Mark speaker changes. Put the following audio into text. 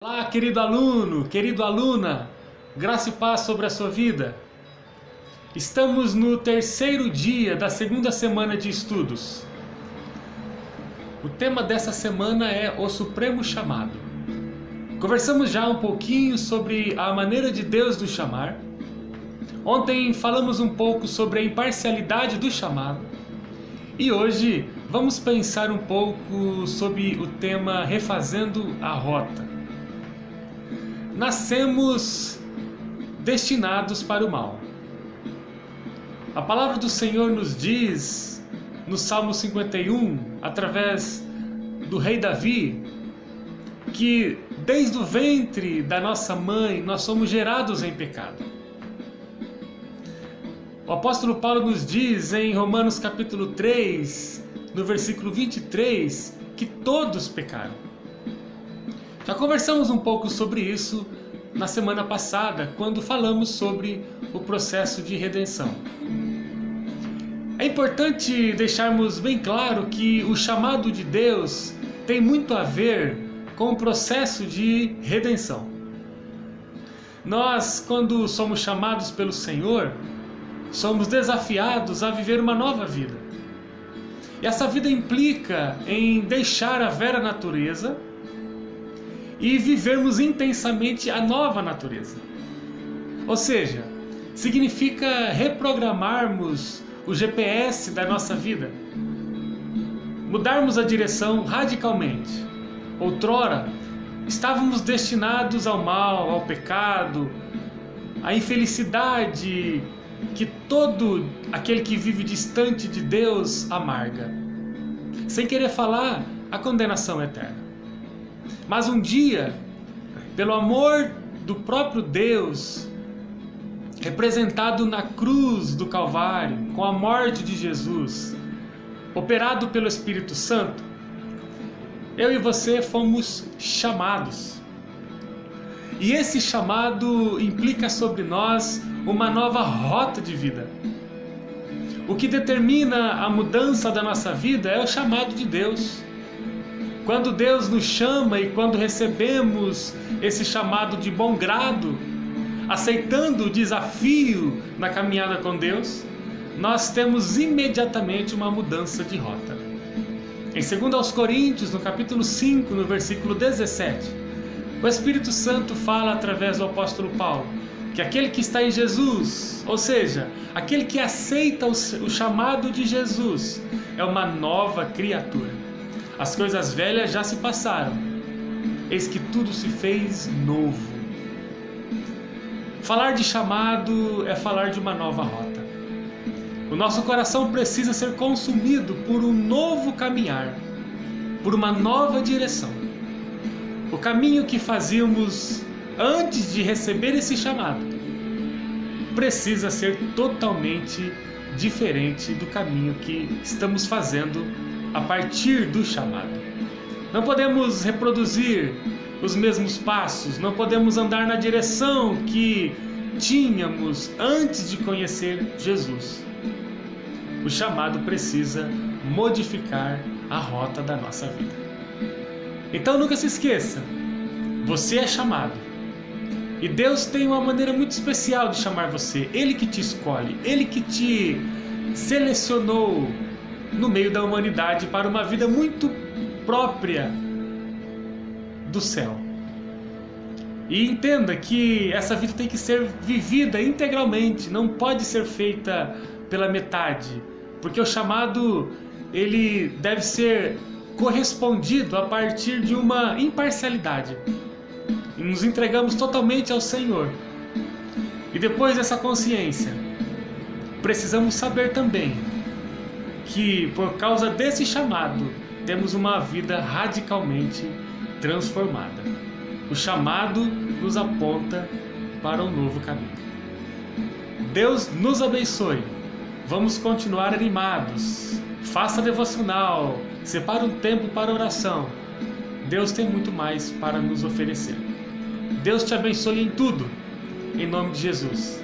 Speaker 1: Olá, querido aluno, querido aluna, graça e paz sobre a sua vida. Estamos no terceiro dia da segunda semana de estudos. O tema dessa semana é o Supremo Chamado. Conversamos já um pouquinho sobre a maneira de Deus nos chamar. Ontem falamos um pouco sobre a imparcialidade do chamado. E hoje vamos pensar um pouco sobre o tema Refazendo a Rota. Nascemos destinados para o mal. A palavra do Senhor nos diz, no Salmo 51, através do rei Davi, que desde o ventre da nossa mãe nós somos gerados em pecado. O apóstolo Paulo nos diz em Romanos capítulo 3, no versículo 23, que todos pecaram. Já conversamos um pouco sobre isso na semana passada, quando falamos sobre o processo de redenção. É importante deixarmos bem claro que o chamado de Deus tem muito a ver com o processo de redenção. Nós, quando somos chamados pelo Senhor, somos desafiados a viver uma nova vida. E essa vida implica em deixar a velha natureza e vivermos intensamente a nova natureza. Ou seja, significa reprogramarmos o GPS da nossa vida, mudarmos a direção radicalmente. Outrora, estávamos destinados ao mal, ao pecado, à infelicidade que todo aquele que vive distante de Deus amarga. Sem querer falar, a condenação eterna. Mas um dia, pelo amor do próprio Deus, representado na cruz do Calvário, com a morte de Jesus, operado pelo Espírito Santo, eu e você fomos chamados. E esse chamado implica sobre nós uma nova rota de vida. O que determina a mudança da nossa vida é o chamado de Deus. Quando Deus nos chama e quando recebemos esse chamado de bom grado, aceitando o desafio na caminhada com Deus, nós temos imediatamente uma mudança de rota. Em 2 Coríntios, no capítulo 5, no versículo 17, o Espírito Santo fala através do apóstolo Paulo que aquele que está em Jesus, ou seja, aquele que aceita o chamado de Jesus, é uma nova criatura. As coisas velhas já se passaram, eis que tudo se fez novo. Falar de chamado é falar de uma nova rota. O nosso coração precisa ser consumido por um novo caminhar, por uma nova direção. O caminho que fazíamos antes de receber esse chamado precisa ser totalmente diferente do caminho que estamos fazendo a partir do chamado. Não podemos reproduzir os mesmos passos, não podemos andar na direção que tínhamos antes de conhecer Jesus. O chamado precisa modificar a rota da nossa vida. Então nunca se esqueça, você é chamado. E Deus tem uma maneira muito especial de chamar você. Ele que te escolhe, Ele que te selecionou no meio da humanidade para uma vida muito própria do céu. E entenda que essa vida tem que ser vivida integralmente, não pode ser feita pela metade, porque o chamado ele deve ser correspondido a partir de uma imparcialidade. E nos entregamos totalmente ao Senhor. E depois dessa consciência, precisamos saber também que por causa desse chamado temos uma vida radicalmente transformada. O chamado nos aponta para um novo caminho. Deus nos abençoe. Vamos continuar animados. Faça devocional. Separe um tempo para oração. Deus tem muito mais para nos oferecer. Deus te abençoe em tudo. Em nome de Jesus.